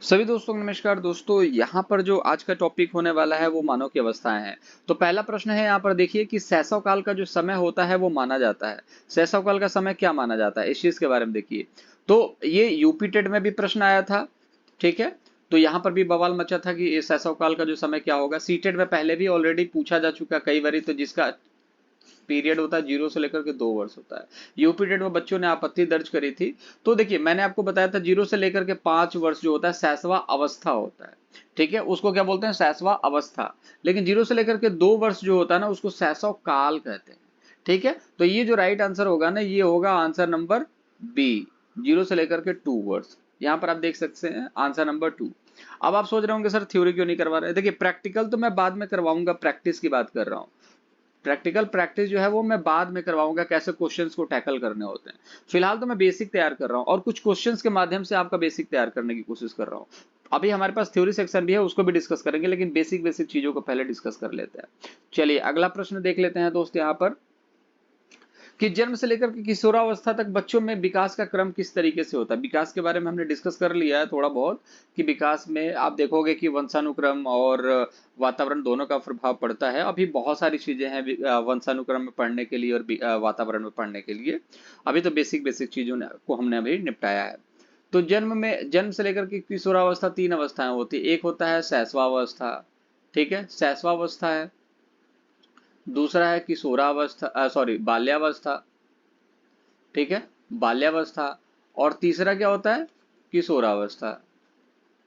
सभी दोस्तों को नमस्कार दोस्तों। यहाँ पर जो आज का टॉपिक होने वाला है वो मानव की अवस्थाएं हैं। तो पहला प्रश्न है यहाँ पर देखिए कि शैशव काल का जो समय होता है वो माना जाता है। शैशव काल का समय क्या माना जाता है, इस चीज के बारे में देखिए। तो ये यूपी टेट में भी प्रश्न आया था, ठीक है। तो यहाँ पर भी बवाल मचा था कि ये शैशव काल का जो समय क्या होगा। सीटेट में पहले भी ऑलरेडी पूछा जा चुका कई बारी, तो जिसका पीरियड होता है 0 से लेकर के 2 वर्ष होता है। यूपी टेट में बच्चों ने आपत्ति दर्ज करी थी। तो देखिए मैंने आपको बताया था 0 से लेकर के 5 वर्ष जो होता है शैशवा अवस्था होता है, ठीक है। उसको क्या बोलते हैं, शैशवा अवस्था। लेकिन 0 से लेकर के 2 वर्ष जो होता है ना उसको शैशव काल कहते हैं, ठीक है। तो ये जो राइट आंसर होगा ना, ये होगा आंसर नंबर बी, 0 से लेकर के 2 वर्ष। यहाँ पर आप देख सकते हैं आंसर नंबर 2। अब आप सोच रहे होंगे सर थ्योरी क्यों नहीं करवा रहे। देखिए प्रैक्टिकल तो मैं बाद में करवाऊंगा, प्रैक्टिस की बात कर रहा हूँ। प्रैक्टिकल प्रैक्टिस जो है वो मैं बाद में करवाऊंगा, कैसे क्वेश्चंस को टैकल करने होते हैं। फिलहाल तो मैं बेसिक तैयार कर रहा हूँ और कुछ क्वेश्चंस के माध्यम से आपका बेसिक तैयार करने की कोशिश कर रहा हूँ। अभी हमारे पास थ्योरी सेक्शन भी है, उसको भी डिस्कस करेंगे, लेकिन बेसिक बेसिक चीजों को पहले डिस्कस कर लेते हैं। चलिए अगला प्रश्न देख लेते हैं दोस्त यहाँ पर कि जन्म से लेकर के किशोरावस्था तक बच्चों में विकास का क्रम किस तरीके से होता है। विकास के बारे में हमने डिस्कस कर लिया है थोड़ा बहुत, कि विकास में आप देखोगे कि वंशानुक्रम और वातावरण दोनों का प्रभाव पड़ता है। अभी बहुत सारी चीजें हैं वंशानुक्रम में पढ़ने के लिए और वातावरण में पढ़ने के लिए। अभी तो बेसिक बेसिक चीजों को हमने अभी निपटाया है। तो जन्म से लेकर के किशोरावस्था 3 अवस्थाएं होती है। एक होता है शैशवावस्था, ठीक है, शैशवावस्था है। दूसरा है किशोरावस्था, सॉरी बाल्यावस्था, ठीक है, बाल्यावस्था। और तीसरा क्या होता है, किशोरावस्था,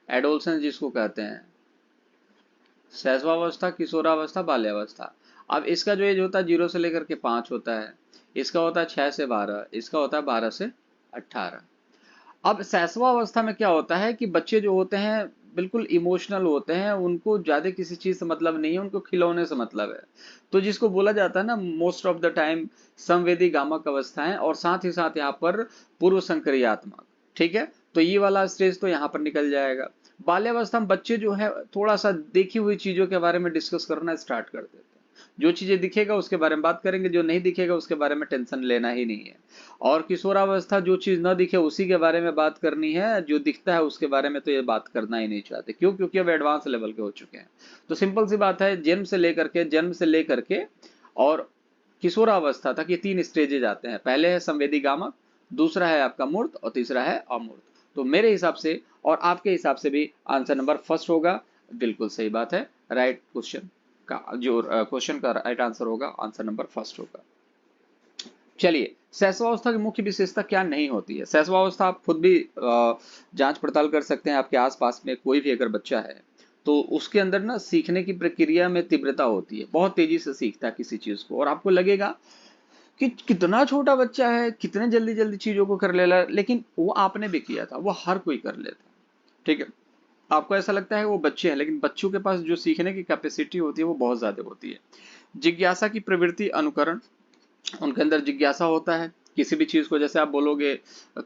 एडोलसेंस जिसको कहते हैं। शैशवावस्था, किशोरावस्था, बाल्यावस्था। अब इसका जो एज होता है 0 से लेकर के 5 होता है, इसका होता है 6 से 12, इसका होता है 12 से 18। अब शैशवावस्था में क्या होता है कि बच्चे जो होते हैं बिल्कुल इमोशनल होते हैं, उनको ज्यादा किसी चीज से मतलब नहीं है, उनको खिलौने से मतलब है। तो जिसको बोला जाता है ना मोस्ट ऑफ द टाइम संवेदी गामक अवस्थाएं, और साथ ही साथ यहाँ पर पूर्व संक्रियात्मक, ठीक है। तो ये वाला स्टेज तो यहाँ पर निकल जाएगा। बाल्यावस्था में बच्चे जो है थोड़ा सा देखी हुई चीजों के बारे में डिस्कस करना स्टार्ट कर देते हैं। जो चीजें दिखेगा उसके बारे में बात करेंगे, जो नहीं दिखेगा उसके बारे में टेंशन लेना ही नहीं है। और किशोरावस्था जो चीज न दिखे उसी के बारे में बात करनी है, जो दिखता है उसके बारे में तो ये बात करना ही नहीं चाहते। क्यों? क्योंकि अब एडवांस लेवल के हो चुके हैं। तो सिंपल सी बात है, जन्म से लेकर के और किशोरावस्था तक ये 3 स्टेजेज आते हैं। पहले है संवेदी गामक, दूसरा है आपका मूर्त, और तीसरा है अमूर्त। तो मेरे हिसाब से और आपके हिसाब से भी आंसर नंबर फर्स्ट होगा। बिल्कुल सही बात है, राइट क्वेश्चन का जो क्वेश्चन का राइट आंसर होगा आंसर नंबर फर्स्ट होगा। चलिए शैशवावस्था की मुख्य विशेषता क्या नहीं होती है। शैशवावस्था आप खुद भी जांच पड़ताल कर सकते हैं। आपके आसपास में कोई भी अगर बच्चा है तो उसके अंदर ना सीखने की प्रक्रिया में तीव्रता होती है, बहुत तेजी से सीखता है किसी चीज को, और आपको लगेगा कि कितना छोटा बच्चा है, कितने जल्दी जल्दी चीजों को कर ले रहा है। लेकिन वो आपने भी किया था, वो हर कोई कर लेता, ठीक है। आपको ऐसा लगता है वो बच्चे हैं, लेकिन बच्चों के पास जो सीखने की कैपेसिटी होती है वो बहुत ज्यादा होती है। जिज्ञासा की प्रवृत्ति, अनुकरण, उनके अंदर जिज्ञासा होता है। किसी भी चीज को जैसे आप बोलोगे,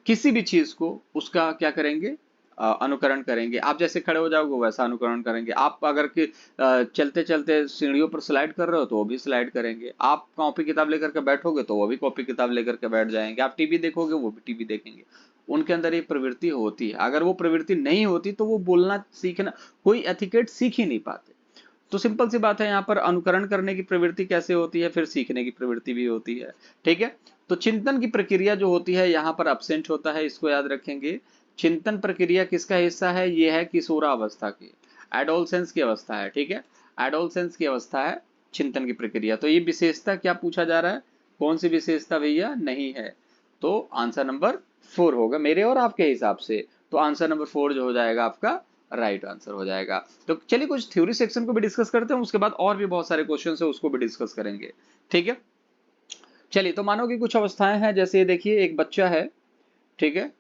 किसी भी चीज को उसका क्या करेंगे, अनुकरण करेंगे। आप जैसे खड़े हो जाओगे वैसा अनुकरण करेंगे। आप अगर कि चलते चलते सीढ़ियों पर स्लाइड कर रहे हो तो वो भी स्लाइड करेंगे। आप कॉपी किताब लेकर के बैठोगे तो वो भी कॉपी किताब लेकर के बैठ जाएंगे। आप टीवी देखोगे वो भी टीवी देखेंगे। उनके अंदर ये प्रवृत्ति होती है। अगर वो प्रवृत्ति नहीं होती तो वो बोलना सीखना, कोई एथिकेट सीख ही नहीं पाते। तो सिंपल सी बात है, यहाँ पर अनुकरण करने की प्रवृत्ति कैसे होती है, फिर सीखने की प्रवृत्ति भी होती है, ठीक है। तो चिंतन की प्रक्रिया जो होती है यहाँ पर अब्सेंट होता है, इसको याद रखेंगे। चिंतन प्रक्रिया किसका हिस्सा है, ये है किशोरावस्था की, एडोलसेंस की अवस्था है, ठीक है। एडोलसेंस की अवस्था है चिंतन की प्रक्रिया। तो ये विशेषता क्या पूछा जा रहा है, कौन सी विशेषता भैया, नहीं है। तो आंसर नंबर 4 होगा मेरे और आपके हिसाब से। तो आंसर नंबर 4 जो हो जाएगा आपका राइट आंसर हो जाएगा। तो चलिए कुछ थ्योरी सेक्शन को भी डिस्कस करते हैं, उसके बाद और भी बहुत सारे क्वेश्चन है उसको भी डिस्कस करेंगे, ठीक है। चलिए तो मानो कि कुछ अवस्थाएं हैं, जैसे ये देखिए एक बच्चा है, ठीक है,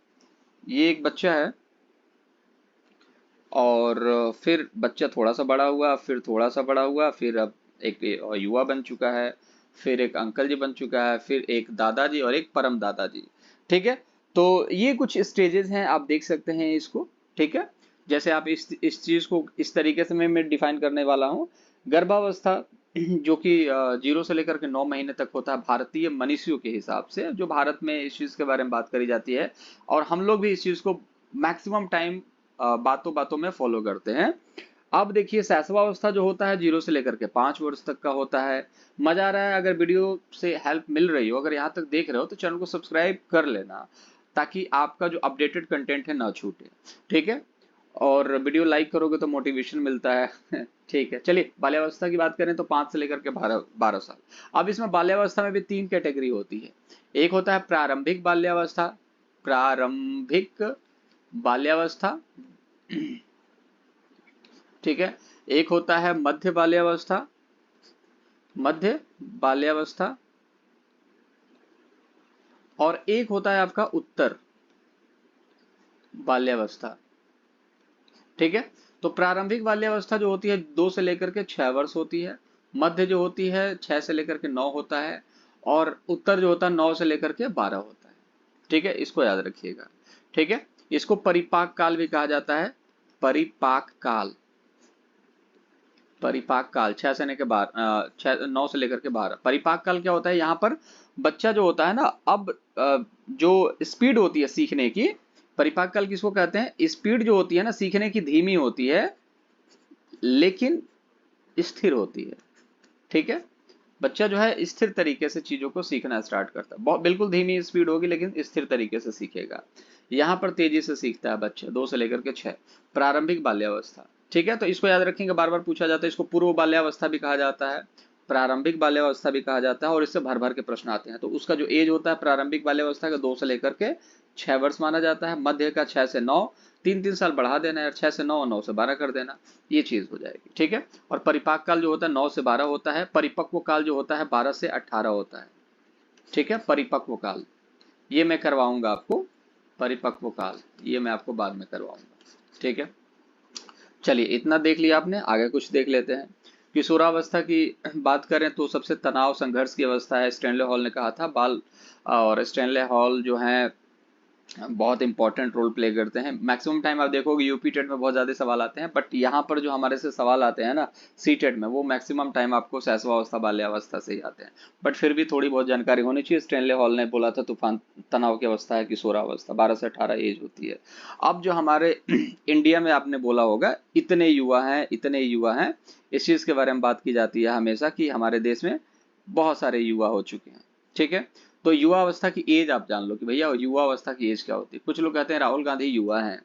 ये एक बच्चा है, और फिर बच्चा थोड़ा सा बड़ा हुआ, फिर थोड़ा सा बड़ा हुआ, फिर अब एक युवा बन चुका है, फिर एक अंकल जी बन चुका है, फिर एक दादाजी और एक परम दादाजी, ठीक है। तो ये कुछ स्टेजेस हैं, आप देख सकते हैं इसको, ठीक है। जैसे आप इस चीज को इस तरीके से मैं डिफाइन करने वाला हूँ। गर्भावस्था जो कि 0 से लेकर के 9 महीने तक होता है भारतीय मनुष्यों के हिसाब से, जो भारत में इस चीज के बारे में बात करी जाती है। और हम लोग भी इस चीज को मैक्सिमम टाइम बातों बातों में फॉलो करते हैं। अब देखिए शैशवावस्था जो होता है 0 से लेकर के 5 वर्ष तक का होता है। मजा आ रहा है? अगर वीडियो से हेल्प मिल रही हो, अगर यहाँ तक देख रहे हो तो चैनल को सब्सक्राइब कर लेना, ताकि आपका जो अपडेटेड कंटेंट है ना छूटे। ठीक है, और वीडियो लाइक करोगे तो मोटिवेशन मिलता है। ठीक है, चलिए बाल्यावस्था की बात करें तो 5 से लेकर के 12 साल। अब इसमें बाल्यावस्था में भी 3 कैटेगरी होती है। एक होता है प्रारंभिक बाल्यावस्था, प्रारंभिक बाल्यावस्था, ठीक है। एक होता है मध्य बाल्यावस्था, मध्य बाल्यावस्था, और एक होता है आपका उत्तर बाल्यावस्था। ठीक है, तो प्रारंभिक बाल्यावस्था जो होती है 2 से लेकर के 6 वर्ष होती है, मध्य जो होती है 6 से लेकर के 9 होता है, और उत्तर जो होता है 9 से लेकर के 12 होता है। ठीक है, इसको याद रखिएगा। ठीक है, इसको परिपाक काल भी कहा जाता है, परिपाक काल, परिपाक काल 6 से लेकर 12, 9 से लेकर के 12। परिपाक काल क्या होता है? यहाँ पर बच्चा जो होता है ना, अब जो स्पीड होती है सीखने की, परिपाक काल किसको कहते हैं? स्पीड जो होती है ना सीखने की धीमी होती है लेकिन स्थिर होती है। ठीक है, बच्चा जो है स्थिर तरीके से चीजों को सीखना स्टार्ट करता है। बहुत बिल्कुल धीमी स्पीड होगी लेकिन स्थिर तरीके से सीखेगा। यहाँ पर तेजी से सीखता है बच्चा 2 से लेकर के 6, प्रारंभिक बाल्यावस्था। ठीक है, तो इसको याद रखेंगे, बार बार पूछा जाता है। इसको पूर्व बाल्यावस्था भी कहा जाता है, प्रारंभिक बाल्यावस्था भी कहा जाता है, और इससे भर भर के प्रश्न आते हैं। तो उसका जो एज होता है प्रारंभिक बाल्यावस्था का 2 से लेकर के 6 वर्ष माना जाता है, मध्य का 6 से 9, 3 साल बढ़ा देना है, 6 से 9 और 9 से 12 कर देना, ये चीज हो जाएगी। ठीक है, और परिपाक काल जो होता है 9 से 12 होता है, परिपक्व काल जो होता है 12 से 18 होता है। ठीक है, परिपक्व काल ये मैं करवाऊंगा आपको, परिपक्व काल ये मैं आपको बाद में करवाऊंगा। ठीक है, चलिए इतना देख लिया आपने, आगे कुछ देख लेते हैं। किशोरावस्था की बात करें तो सबसे तनाव संघर्ष की अवस्था है, स्टैनले हॉल ने कहा था। बाल और स्टैनले हॉल जो है बहुत इंपॉर्टेंट रोल प्ले करते हैं। मैक्सिमम टाइम आप देखोगे यूपी टेट में बहुत ज्यादा सवाल आते हैं, बट यहाँ पर जो हमारे से सवाल आते हैं ना सी टेट में, वो मैक्सिमम टाइम आपको शैशवावस्था बाल्यावस्था से ही आते हैं। बट फिर भी थोड़ी बहुत जानकारी होनी चाहिए। स्टैनले हॉल ने बोला था तूफान तनाव की अवस्था है किशोरावस्था, 12 से 18 एज होती है। अब जो हमारे इंडिया में आपने बोला होगा इतने युवा हैं, इतने युवा हैं, इस चीज के बारे में बात की जाती है हमेशा कि हमारे देश में बहुत सारे युवा हो चुके हैं। ठीक है, तो युवा अवस्था की एज आप जान लो कि भैया युवा अवस्था की एज क्या होती है। कुछ लोग कहते हैं राहुल गांधी युवा हैं,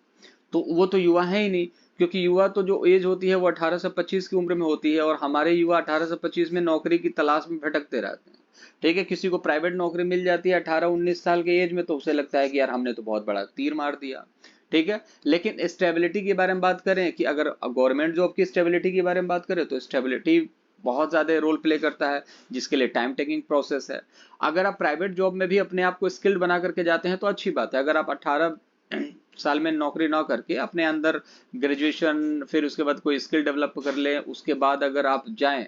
तो वो तो युवा है ही नहीं, क्योंकि युवा तो जो एज होती है वो 18 से 25 की उम्र में होती है, और हमारे युवा 18 से 25 में नौकरी की तलाश में भटकते रहते हैं। ठीक है, किसी को प्राइवेट नौकरी मिल जाती है 18-19 साल के एज में, तो उसे लगता है कि यार हमने तो बहुत बड़ा तीर मार दिया। ठीक है, लेकिन स्टेबिलिटी के बारे में बात करें कि अगर गवर्नमेंट जॉब की स्टेबिलिटी के बारे में बात करें तो स्टेबिलिटी बहुत ज्यादा रोल प्ले करता है, जिसके लिए टाइम टेकिंग प्रोसेस है। अगर आप प्राइवेट जॉब में भी अपने आप को स्किल्ड बना करके जाते हैं तो अच्छी बात है। अगर आप 18 साल में नौकरी ना करके अपने अंदर ग्रेजुएशन, फिर उसके बाद कोई स्किल डेवलप कर ले, उसके बाद अगर आप जाएं,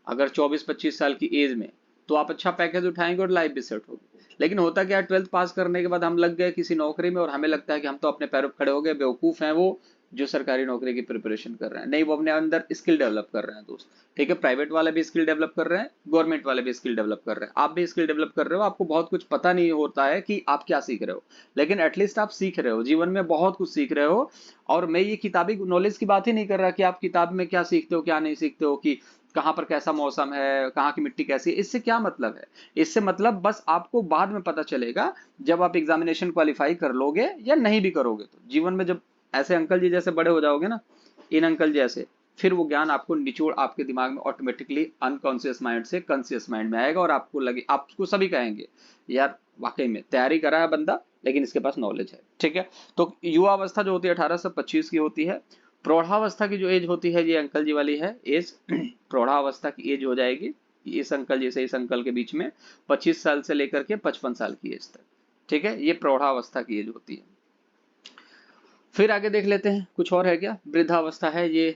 अगर 24-25 साल की एज में, तो आप अच्छा पैकेज उठाएंगे और लाइफ भी सेट होगी। लेकिन होता क्या है, 12th पास करने के बाद हम लग गए किसी नौकरी में और हमें लगता है कि हम तो अपने पैरों पर खड़े हो गए। बेवकूफ हैं वो जो सरकारी नौकरी की प्रिपरेशन कर रहे हैं, नहीं, वो अपने अंदर स्किल डेवलप कर रहे हैं दोस्त। ठीक है, प्राइवेट वाले भी स्किल डेवलप कर रहे हैं, गवर्नमेंट वाले भी स्किल डेवलप कर रहे हैं, आप भी स्किल डेवलप कर रहे हो। आपको बहुत कुछ पता नहीं होता है कि आप क्या सीख रहे हो, लेकिन एटलीस्ट आप सीख रहे हो, जीवन में बहुत कुछ सीख रहे हो। और मैं ये किताबी नॉलेज की बात ही नहीं कर रहा कि आप किताब में क्या सीखते हो क्या नहीं सीखते हो, कि कहाँ पर कैसा मौसम है, कहाँ की मिट्टी कैसी है। इससे क्या मतलब है? इससे मतलब बस आपको बाद में पता चलेगा जब आप एग्जामिनेशन क्वालिफाई कर लोगे या नहीं भी करोगे तो। जीवन में जब ऐसे अंकल जी जैसे बड़े हो जाओगे ना, इन अंकल जैसे, फिर वो ज्ञान आपको निचोड़ आपके दिमाग में ऑटोमेटिकली अनकॉन्शियस माइंड से कॉन्शियस माइंड में आएगा, और आपको लगे, आपको सभी कहेंगे यार वाकई में तैयारी करा है बंदा, लेकिन इसके पास नॉलेज है। ठीक है, तो युवा अवस्था जो होती है 18 से 25 की होती है। प्रौढ़ावस्था की जो एज होती है ये अंकल जी वाली है एज, प्रौढ़ावस्था की एज हो जाएगी इस अंकल जी से इस अंकल के बीच में 25 साल से लेकर के 55 साल की एज तक। ठीक है, ये प्रौढ़ावस्था की एज होती है। फिर आगे देख लेते हैं, कुछ और है क्या? वृद्धावस्था है, ये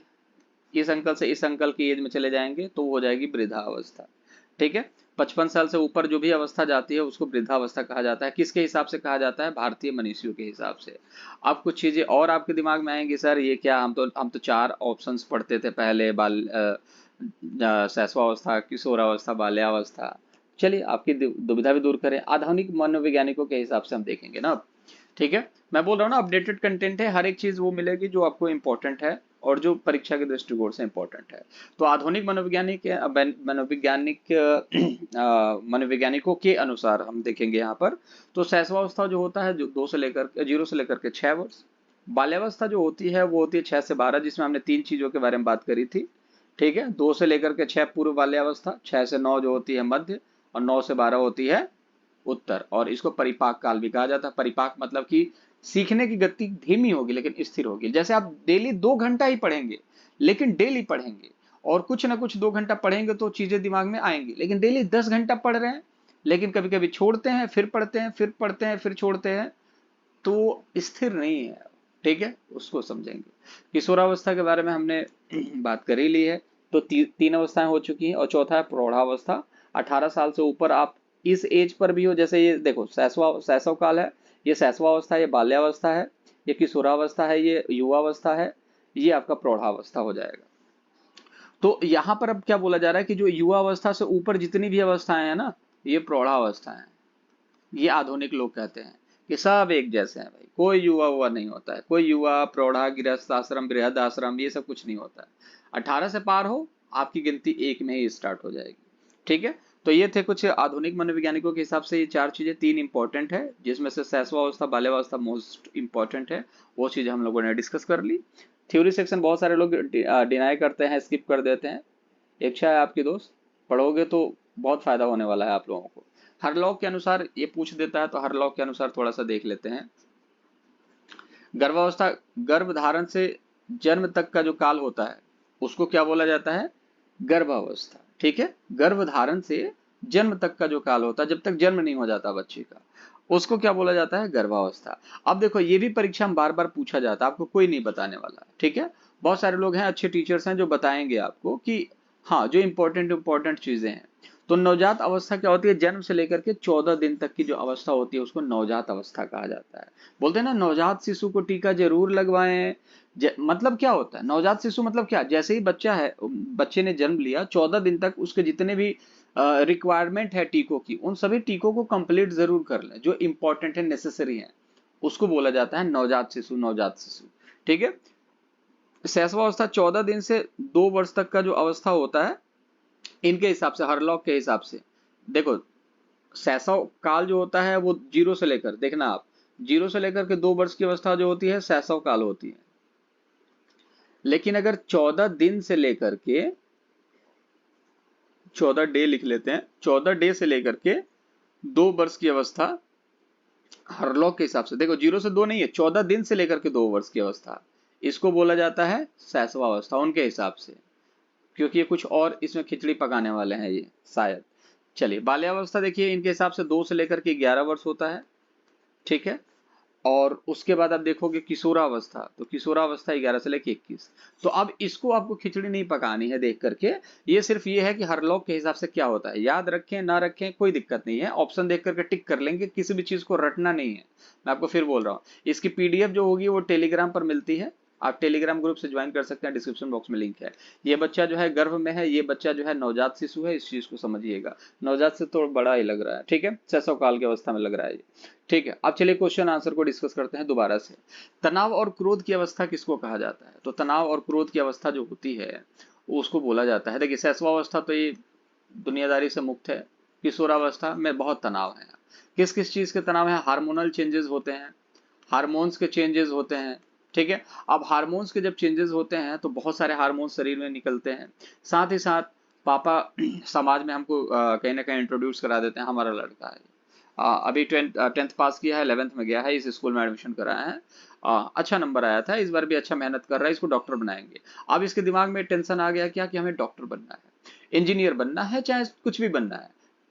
इस अंकल से इस अंकल की एज में चले जाएंगे तो वो हो जाएगी वृद्धावस्था। ठीक है, 55 साल से ऊपर जो भी अवस्था जाती है उसको वृद्धावस्था कहा जाता है। किसके हिसाब से कहा जाता है? भारतीय मनीषियों के हिसाब से। अब कुछ चीजें और आपके दिमाग में आएंगी, सर ये क्या, हम तो 4 ऑप्शंस पढ़ते थे पहले, शैशवावस्था, किशोरावस्था, बाल्यावस्था। चलिए आपकी दुविधा भी दूर करें, आधुनिक मनोवैज्ञानिकों के हिसाब से हम देखेंगे ना। ठीक है, मैं बोल रहा हूँ ना अपडेटेड कंटेंट है, हर एक चीज वो मिलेगी जो आपको इंपॉर्टेंट है और जो परीक्षा के दृष्टिकोण से इंपॉर्टेंट है। तो आधुनिक मनोवैज्ञानिकों के अनुसार हम देखेंगे यहाँ पर, तो शैशवावस्था जो होता है जो 0 से लेकर के 6 वर्ष, बाल्यावस्था जो होती है वो होती है 6 से 12, जिसमें हमने 3 चीजों के बारे में बात करी थी। ठीक है, 2 से लेकर के 6 पूर्व बाल्यावस्था, 6 से 9 जो होती है मध्य, और 9 से 12 होती है उत्तर। और इसको परिपाक काल भी कहा जाता है। परिपाक मतलब कि सीखने की गति धीमी होगी लेकिन स्थिर होगी। जैसे आप डेली 2 घंटा ही पढ़ेंगे, लेकिन डेली पढ़ेंगे, और कुछ ना कुछ 2 घंटा पढ़ेंगे तो चीजें दिमाग में आएंगी। लेकिन डेली 10 घंटा पढ़ रहे हैं, लेकिन कभी कभी छोड़ते हैं, फिर पढ़ते हैं, फिर पढ़ते हैं, फिर छोड़ते हैं, तो स्थिर नहीं है। ठीक है, उसको समझेंगे। किशोरावस्था के बारे में हमने बात कर ही ली है। तो 3 अवस्थाएं हो चुकी हैं, और चौथा है प्रौढ़ावस्था। 18 साल से ऊपर आप इस एज पर भी हो, जैसे ये देखो शैशव काल है, ये शैशवावस्था, ये बाल्यावस्था है, ये किशोरावस्था है, ये युवावस्था है, ये आपका प्रौढ़ावस्था हो जाएगा। तो यहां पर अब क्या बोला जा रहा है कि जो युवावस्था से ऊपर जितनी भी अवस्थाएं हैं ना, ये प्रौढ़ावस्था है। ये आधुनिक लोग कहते हैं कि सब एक जैसे हैं भाई, कोई युवा हुआ नहीं होता है, कोई युवा प्रौढ़ा गृहस्थ आश्रम बृहद आश्रम ये सब कुछ नहीं होता है। 18 से पार हो, आपकी गिनती 1 में ही स्टार्ट हो जाएगी। ठीक है, तो ये थे कुछ आधुनिक मनोवैज्ञानिकों के हिसाब से ये 4 चीजें, 3 इंपॉर्टेंट है, जिसमें से शैशवावस्था बाल्यावस्था मोस्ट इंपॉर्टेंट है। वो चीजें हम लोगों ने डिस्कस कर ली। थ्योरी सेक्शन बहुत सारे लोग डिनाई करते हैं, स्किप कर देते हैं। इच्छा है आपकी दोस्त, पढ़ोगे तो बहुत फायदा होने वाला है आप लोगों को। हर लॉ के अनुसार ये पूछ देता है, तो हर लॉ के अनुसार थोड़ा सा देख लेते हैं। गर्भावस्था, गर्भधारण से जन्म तक का जो काल होता है उसको क्या बोला जाता है? गर्भावस्था। ठीक है, गर्भधारण से जन्म तक का जो काल होता है, जब तक जन्म नहीं हो जाता बच्चे का, उसको क्या बोला जाता है? गर्भावस्था। अब देखो ये भी परीक्षा में बार बार पूछा जाता है, आपको कोई नहीं बताने वाला। ठीक है, बहुत सारे लोग हैं, अच्छे टीचर्स हैं जो बताएंगे आपको कि हाँ जो इंपॉर्टेंट इंपॉर्टेंट चीजें हैं। तो नवजात अवस्था क्या होती है? जन्म से लेकर के 14 दिन तक की जो अवस्था होती है उसको नवजात अवस्था कहा जाता है। बोलते हैं ना नवजात शिशु को टीका जरूर लगवाएं। मतलब क्या होता है नवजात शिशु? मतलब क्या, जैसे ही बच्चा है, बच्चे ने जन्म लिया, 14 दिन तक उसके जितने भी रिक्वायरमेंट है टीकों की, उन सभी टीकों को कंप्लीट जरूर कर लें, जो इंपॉर्टेंट है, नेसेसरी है, उसको बोला जाता है नवजात शिशु। नवजात शिशु, ठीक है। शैशवावस्था 14 दिन से 2 वर्ष तक का जो अवस्था होता है, इनके हिसाब से, हरलॉक के हिसाब से, देखो शैशव काल जो होता है वो 0 से लेकर, देखना आप, 0 से लेकर के 2 वर्ष की अवस्था जो होती है शैशव काल होती है। लेकिन अगर 14 दिन से लेकर के 14 डे लिख लेते हैं, 14 डे से लेकर के 2 वर्ष की अवस्था हरलॉक के हिसाब से, देखो 0 से 2 नहीं है, 14 दिन से लेकर के 2 वर्ष की अवस्था, इसको बोला जाता है शैशवावस्था उनके हिसाब से, क्योंकि ये कुछ और इसमें खिचड़ी पकाने वाले हैं ये शायद। चलिए बाल्यावस्था देखिए, इनके हिसाब से 2 से लेकर के 11 वर्ष होता है। ठीक है, और उसके बाद आप देखोगे किशोरावस्था, तो किशोरावस्था 11 से लेकर 21। तो अब इसको आपको खिचड़ी नहीं पकानी है देख करके, ये सिर्फ ये है कि हर लॉक के हिसाब से क्या होता है, याद रखें ना रखें कोई दिक्कत नहीं है, ऑप्शन देख करके टिक कर लेंगे, किसी भी चीज को रटना नहीं है। मैं आपको फिर बोल रहा हूँ, इसकी पीडीएफ जो होगी वो टेलीग्राम पर मिलती है, आप टेलीग्राम ग्रुप से ज्वाइन कर सकते हैं, डिस्क्रिप्शन बॉक्स में लिंक है। ये बच्चा जो है गर्भ में है, ये बच्चा जो है नवजात शिशु है, इस चीज को समझिएगा। नवजात से तो बड़ा ही लग रहा है, ठीक है, शैशव काल की अवस्था में लग रहा है ये। ठीक है, अब चलिए क्वेश्चन आंसर को डिस्कस करते हैं दोबारा से। तनाव और क्रोध की अवस्था किसको कहा जाता है? तो तनाव और क्रोध की अवस्था जो होती है उसको बोला जाता है, देखिए शैशवावस्था तो ये दुनियादारी से मुक्त है, किशोरावस्था में बहुत तनाव है। किस किस चीज के तनाव है? हार्मोनल चेंजेस होते हैं, हार्मोन्स के चेंजेस होते हैं। ठीक है, अब हार्मोन्स के जब चेंजेस होते हैं तो बहुत सारे हार्मोन्स शरीर में निकलते हैं। साथ ही साथ पापा समाज में हमको कहीं ना कहीं इंट्रोड्यूस करा देते हैं, हमारा लड़का है, अभी 10th पास किया है, 11th में गया है, इस स्कूल में एडमिशन कराया है, अच्छा नंबर आया था, इस बार भी अच्छा मेहनत कर रहा है, इसको डॉक्टर बनाएंगे। अब इसके दिमाग में टेंशन आ गया क्या कि हमें डॉक्टर बनना है, इंजीनियर बनना है, चाहे कुछ भी बनना है।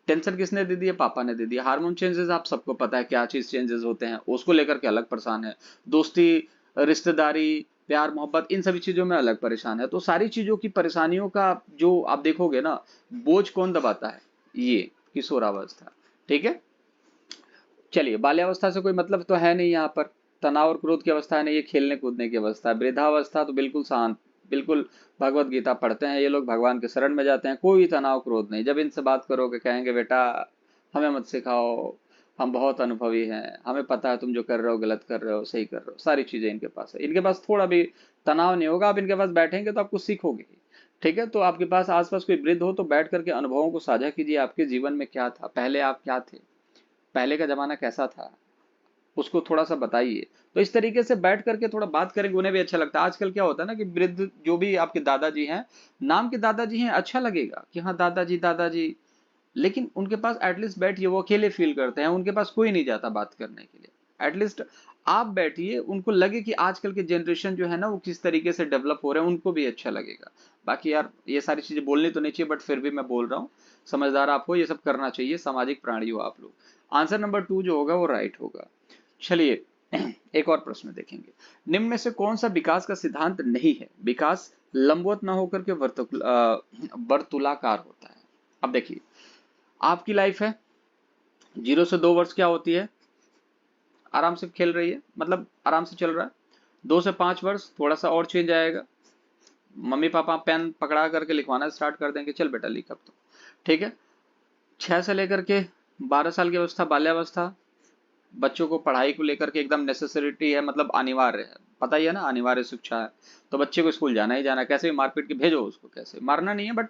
टेंशन किसने दे दी है? पापा ने दे दिया। हार्मोन चेंजेस आप सबको पता है क्या चीज चेंजेस होते हैं, उसको लेकर के अलग परेशान है। दोस्ती, रिश्तेदारी, प्यार मोहब्बत, इन सभी चीजों में अलग परेशान है। तो सारी चीजों की परेशानियों का जो आप देखोगे ना, बोझ कौन दबाता है? ये किशोरावस्था। ठीक है, चलिए बाल्यावस्था से कोई मतलब तो है नहीं यहाँ पर, तनाव और क्रोध की अवस्था है नहीं, ये खेलने कूदने की अवस्था है। वृद्धावस्था तो बिल्कुल शांत, बिल्कुल भगवत गीता पढ़ते हैं ये लोग, भगवान के शरण में जाते हैं, कोई तनाव क्रोध नहीं। जब इनसे बात करोगे कहेंगे बेटा हमें मत सिखाओ, हम बहुत अनुभवी हैं, हमें पता है तुम जो कर रहे हो गलत कर रहे हो, सही कर रहे हो, सारी चीजें इनके पास है। इनके पास थोड़ा भी तनाव नहीं होगा। आप इनके पास बैठेंगे तो आपको सीखोगे ही। ठीक है, तो आपके पास आसपास कोई वृद्ध हो तो बैठ करके अनुभवों को साझा कीजिए। आपके जीवन में क्या था, पहले आप क्या थे, पहले का जमाना कैसा था, उसको थोड़ा सा बताइए। तो इस तरीके से बैठ करके थोड़ा बात करेंगे, उन्हें भी अच्छा लगता है। आजकल क्या होता है ना कि वृद्ध जो भी आपके दादाजी हैं, नाम के दादाजी हैं, अच्छा लगेगा कि हाँ दादाजी दादाजी, लेकिन उनके पास एटलीस्ट बैठिए, वो अकेले फील करते हैं, उनके पास कोई नहीं जाता बात करने के लिए। एटलीस्ट आप बैठिए, उनको लगे कि आजकल के जनरेशन जो है ना वो किस तरीके से डेवलप हो रहे हैं, उनको भी अच्छा लगेगा। बाकी यार ये सारी चीजें बोलनी तो नहीं चाहिए, बट फिर भी मैं बोल रहा हूँ। समझदार आप हो, ये सब करना चाहिए, सामाजिक प्राणी हो आप लोग। आंसर नंबर 2 जो होगा वो राइट होगा। चलिए एक और प्रश्न देखेंगे। निम्न में से कौन सा विकास का सिद्धांत नहीं है? विकास लंबवत ना होकर के वर्तुलाकार होता है। अब देखिए, आपकी लाइफ है, 0 से 2 वर्ष क्या होती है, आराम से खेल रही है, मतलब आराम से चल रहा है। 2 से 5 वर्ष थोड़ा सा और चेंज आएगा, मम्मी पापा पेन पकड़ा करके लिखवाना स्टार्ट कर देंगे, चल बेटा लिख अब तो। ठीक है, 6 से लेकर के 12 साल की अवस्था बाल्यावस्था, बच्चों को पढ़ाई को लेकर के एकदम नेसेसरिटी है, मतलब अनिवार्य है, पता ही है ना, अनिवार्य शिक्षा है। तो बच्चे को स्कूल जाना ही जाना है, कैसे भी मारपीट के भेजो उसको, कैसे मारना नहीं है बट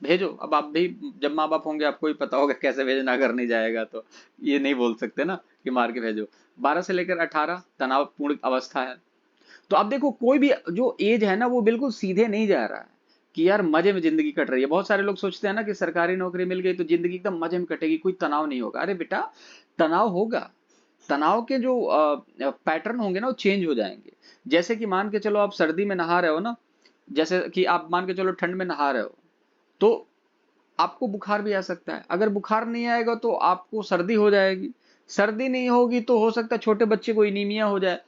भेजो। अब आप भी जब माँ बाप होंगे आपको भी पता होगा कैसे भेजना, अगर नहीं जाएगा तो ये नहीं बोल सकते ना कि मार के भेजो। 12 से लेकर 18 तनावपूर्ण अवस्था है। तो आप देखो, कोई भी जो एज है ना वो बिल्कुल सीधे नहीं जा रहा है कि यार मजे में जिंदगी कट रही है। बहुत सारे लोग सोचते हैं ना कि सरकारी नौकरी मिल गई तो जिंदगी एकदम मजे में कटेगी, कोई तनाव नहीं होगा। अरे बेटा, तनाव होगा। तनाव के जो पैटर्न होंगे ना वो चेंज हो जाएंगे। जैसे कि मान के चलो आप सर्दी में नहा रहे हो ना, जैसे कि आप मान के चलो ठंड में नहा रहे हो, तो आपको बुखार भी आ सकता है। अगर बुखार नहीं आएगा तो आपको सर्दी हो जाएगी, सर्दी नहीं होगी तो हो सकता है छोटे बच्चे को एनीमिया हो जाए।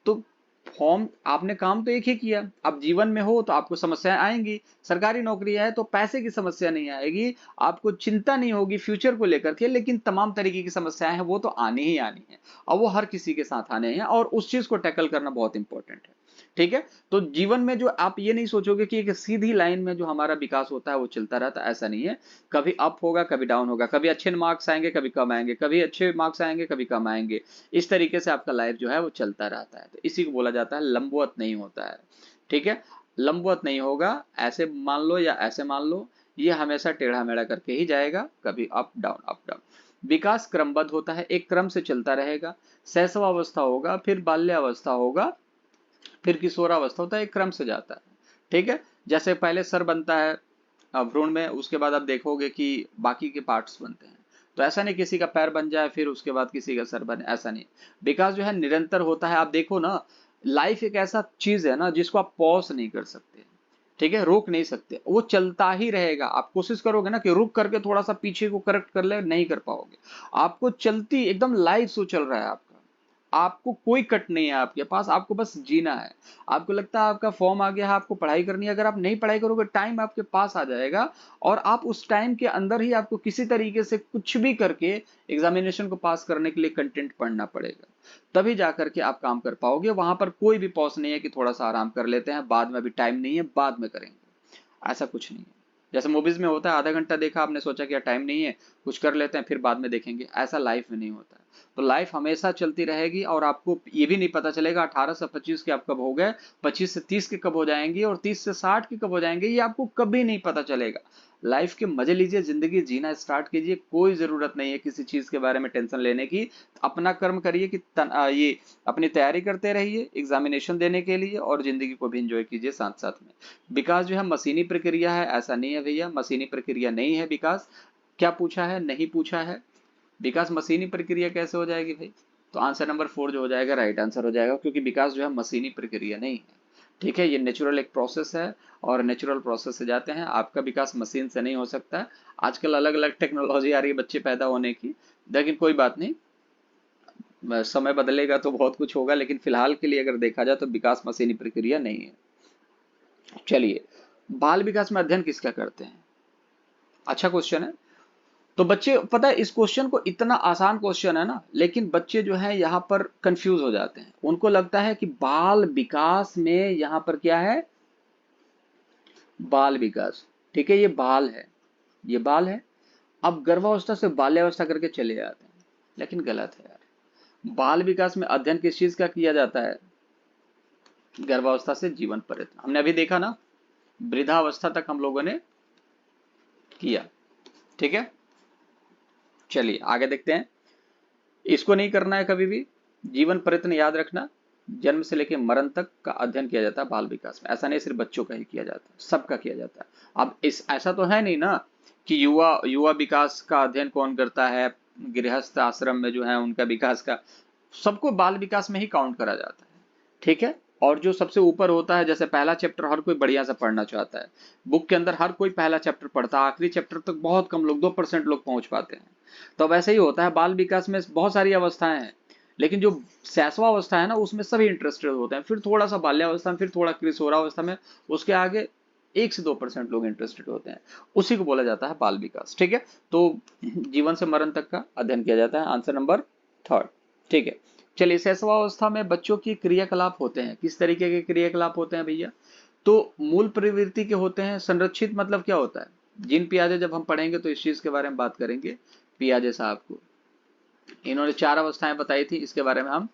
तो फॉर्म आपने काम तो एक ही किया। अब जीवन में हो तो आपको समस्याएं आएंगी। सरकारी नौकरी है तो पैसे की समस्या नहीं आएगी, आपको चिंता नहीं होगी फ्यूचर को लेकर के, लेकिन तमाम तरीके की समस्याएं हैं वो तो आनी ही आनी है, और वो हर किसी के साथ आने हैं, और उस चीज को टैकल करना बहुत इंपॉर्टेंट है। ठीक है, तो जीवन में जो आप ये नहीं सोचोगे कि एक सीधी लाइन में जो हमारा विकास होता है वो चलता रहता है, ऐसा नहीं है। कभी अप होगा, कभी डाउन होगा, कभी अच्छे मार्क्स आएंगे, कभी कम आएंगे, कभी अच्छे मार्क्स आएंगे, कभी कम आएंगे। इस तरीके से आपका लाइफ जो है वो चलता रहता है। तो इसी को बोला जाता है लंबवत नहीं होता है। ठीक है, लंबवत नहीं होगा, ऐसे मान लो या ऐसे मान लो, ये हमेशा टेढ़ा मेढ़ा करके ही जाएगा, कभी अप डाउन अप डाउन। विकास क्रमबद्ध होता है, एक क्रम से चलता रहेगा। शैशवावस्था होगा, फिर बाल्यावस्था होगा, फिर किशोरावस्था होता है, एक क्रम से जाता है। ठीक है, जैसे पहले सर बनता है भ्रूण में, उसके बाद आप देखोगे कि बाकी के पार्ट्स बनते हैं। तो ऐसा नहीं किसी का पैर बन जाए फिर उसके बाद किसी का सर बने, ऐसा नहीं। विकास जो है निरंतर होता है। आप देखो ना, लाइफ एक ऐसा चीज है ना जिसको आप पॉज नहीं कर सकते। ठीक है, रोक नहीं सकते, वो चलता ही रहेगा। आप कोशिश करोगे ना कि रुक करके थोड़ा सा पीछे को करेक्ट कर ले, नहीं कर पाओगे। आपको चलती एकदम लाइव शो चल रहा है आपका, आपको कोई कट नहीं है आपके पास, आपको बस जीना है। आपको लगता है आपका फॉर्म आ गया है, आपको पढ़ाई करनी है, अगर आप नहीं पढ़ाई करोगे टाइम आपके पास आ जाएगा, और आप उस टाइम के अंदर ही आपको किसी तरीके से कुछ भी करके एग्जामिनेशन को पास करने के लिए कंटेंट पढ़ना पड़ेगा, तभी जाकर के आप काम कर पाओगे। वहां पर कोई भी पॉज नहीं है कि थोड़ा सा आराम कर लेते हैं, बाद में, अभी टाइम नहीं है बाद में करेंगे, ऐसा कुछ नहीं है। जैसे मूवीज में होता है, आधा घंटा देखा आपने, सोचा कि टाइम नहीं है कुछ कर लेते हैं फिर बाद में देखेंगे, ऐसा लाइफ में नहीं होता है। तो लाइफ हमेशा चलती रहेगी, और आपको ये भी नहीं पता चलेगा 18 से 25 के आप कब हो गए, 25 से 30 के कब हो जाएंगे, और 30 से 60 के कब हो जाएंगे, ये आपको कभी नहीं पता चलेगा। लाइफ के मजे लीजिए, जिंदगी जीना स्टार्ट कीजिए, कोई जरूरत नहीं है किसी चीज के बारे में टेंशन लेने की। अपना कर्म करिए कि ये अपनी तैयारी करते रहिए एग्जामिनेशन देने के लिए, और जिंदगी को भी इंजॉय कीजिए साथ साथ में। विकास जो है मशीनी प्रक्रिया है, ऐसा नहीं है भैया, मशीनी प्रक्रिया नहीं है विकास। क्या पूछा है, नहीं पूछा है, विकास मशीनी प्रक्रिया कैसे हो जाएगी भाई? तो आंसर नंबर 4 जो हो जाएगा राइट आंसर हो जाएगा, क्योंकि विकास जो है मशीनी प्रक्रिया नहीं है। ठीक है, ये नेचुरल एक प्रोसेस है, और नेचुरल प्रोसेस से जाते हैं। आपका विकास मशीन से नहीं हो सकता। आजकल अलग अलग टेक्नोलॉजी आ रही है बच्चे पैदा होने की, लेकिन कोई बात नहीं, समय बदलेगा तो बहुत कुछ होगा, लेकिन फिलहाल के लिए अगर देखा जाए तो विकास मशीनी प्रक्रिया नहीं है। चलिए, बाल विकास में अध्ययन किसका करते हैं? अच्छा क्वेश्चन है। तो बच्चे, पता है इस क्वेश्चन को, इतना आसान क्वेश्चन है ना, लेकिन बच्चे जो है यहाँ पर कंफ्यूज हो जाते हैं। उनको लगता है कि बाल विकास में यहाँ पर क्या है, बाल विकास। ठीक है, ये बाल है, ये बाल है। अब गर्भावस्था से बाल्यावस्था करके चले जाते हैं। लेकिन गलत है यार। बाल विकास में अध्ययन किस चीज का किया जाता है? गर्भावस्था से जीवन पर्यंत। हमने अभी देखा ना, वृद्धावस्था तक हम लोगों ने किया। ठीक है, चलिए आगे देखते हैं। इसको नहीं करना है कभी भी। जीवन प्रयत्न याद रखना, जन्म से लेकर मरण तक का अध्ययन किया जाता है बाल विकास में। ऐसा नहीं सिर्फ बच्चों का ही किया जाता है, सबका किया जाता है। अब इस ऐसा तो है नहीं ना कि युवा युवा विकास का अध्ययन कौन करता है, गृहस्थ आश्रम में जो है उनका विकास का, सबको बाल विकास में ही काउंट करा जाता है। ठीक है, और जो सबसे ऊपर होता है, जैसे पहला चैप्टर हर कोई बढ़िया से पढ़ना चाहता है, बुक के अंदर हर कोई पहला चैप्टर पढ़ता है, आखिरी चैप्टर तक बहुत कम लोग 2% लोग पहुंच पाते हैं। तो अब ऐसे ही होता है, बाल विकास में बहुत सारी अवस्थाएं हैं, लेकिन जो शैशवा अवस्था है ना, उसमें सभी इंटरेस्टेड होते हैं, फिर थोड़ा सा बाल्यावस्था में, फिर थोड़ा किशोरावस्था में, उसके आगे 1 से 2% लोग इंटरेस्टेड होते हैं, उसी को बोला जाता है बाल विकास। ठीक है, तो जीवन से मरण तक का अध्ययन किया जाता है, आंसर नंबर 3। ठीक है, चलिए शैशवावस्था में बच्चों की क्रियाकलाप होते हैं, किस तरीके के क्रियाकलाप होते हैं भैया? तो मूल प्रवृत्ति के होते हैं। संरक्षित मतलब क्या होता है? जीन पियाजे जब हम पढ़ेंगे तो इस चीज के बारे में बात करेंगे, पियाजे साहब को इन्होंने 4 अवस्थाएं बताई थी, इसके बारे में हम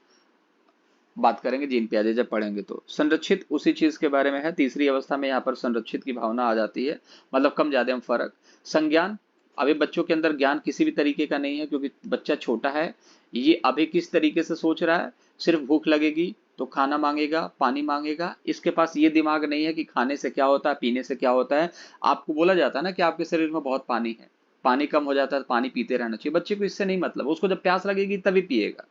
बात करेंगे जीन पियाजे जब पढ़ेंगे। तो संरक्षित उसी चीज के बारे में है, तीसरी अवस्था में यहाँ पर संरक्षित की भावना आ जाती है, मतलब कम ज्यादा में फर्क। संज्ञान, अभी बच्चों के अंदर ज्ञान किसी भी तरीके का नहीं है, क्योंकि बच्चा छोटा है, ये अभी किस तरीके से सोच रहा है, सिर्फ भूख लगेगी तो खाना मांगेगा, पानी मांगेगा, इसके पास ये दिमाग नहीं है कि खाने से क्या होता है, पीने से क्या होता है। आपको बोला जाता है ना कि आपके शरीर में बहुत पानी है, पानी कम हो जाता है, पानी पीते रहना चाहिए, बच्चे को इससे नहीं मतलब, उसको जब प्यास लगेगी तभी पिएगा,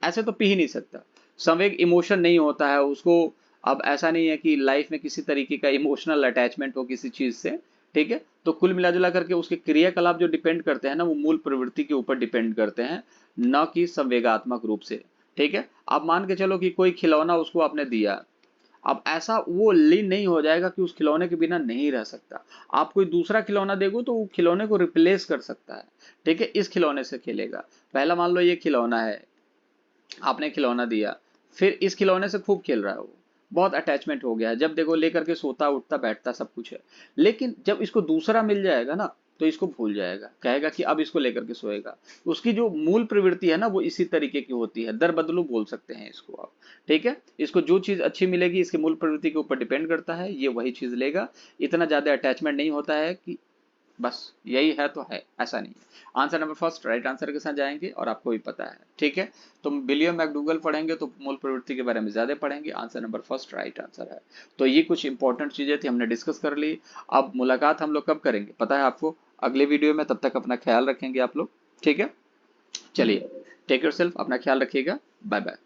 ऐसे तो पी ही नहीं सकता। संवेग इमोशन नहीं होता है उसको। अब ऐसा नहीं है कि लाइफ में किसी तरीके का इमोशनल अटैचमेंट हो किसी चीज से। ठीक है, तो कुल मिला जुला करके उसके क्रियाकलाप जो डिपेंड करते हैं ना, वो मूल प्रवृत्ति के ऊपर डिपेंड करते हैं, न कि संवेगात्मक रूप से। ठीक है, आप मान के चलो कि कोई खिलौना उसको आपने दिया, अब ऐसा वो लीन नहीं हो जाएगा कि उस खिलौने के बिना नहीं रह सकता। आप कोई दूसरा खिलौना देगो तो वो खिलौने को रिप्लेस कर सकता है। ठीक है, इस खिलौने से खेलेगा। पहला मान लो ये खिलौना है, आपने खिलौना दिया, फिर इस खिलौने से खूब खेल रहा है वो, बहुत अटैचमेंट हो गया है, जब देखो लेकर के सोता उठता बैठता सब कुछ है। लेकिन जब इसको दूसरा मिल जाएगा ना, तो इसको भूल जाएगा, कहेगा कि अब इसको लेकर के सोएगा। उसकी जो मूल प्रवृत्ति है ना, वो इसी तरीके की होती है, दर बदलू बोल सकते हैं इसको आप। ठीक है, इसको जो चीज अच्छी मिलेगी इसके मूल प्रवृत्ति के ऊपर डिपेंड करता है, ये वही चीज लेगा। इतना ज्यादा अटैचमेंट नहीं होता है कि बस यही है तो है, ऐसा नहीं है। Answer number first right answer के साथ जाएंगे, और आपको भी पता है। ठीक है, तो विलियम मैकडूगल पढ़ेंगे तो मूल प्रवृत्ति के बारे में ज्यादा पढ़ेंगे, answer number first right answer है। तो ये कुछ इंपॉर्टेंट चीजें थी, हमने डिस्कस कर ली। अब मुलाकात हम लोग कब करेंगे पता है आपको? अगले वीडियो में। तब तक अपना ख्याल रखेंगे आप लोग। ठीक है, चलिए, टेक योर सेल्फ, अपना ख्याल रखिएगा, बाय बाय।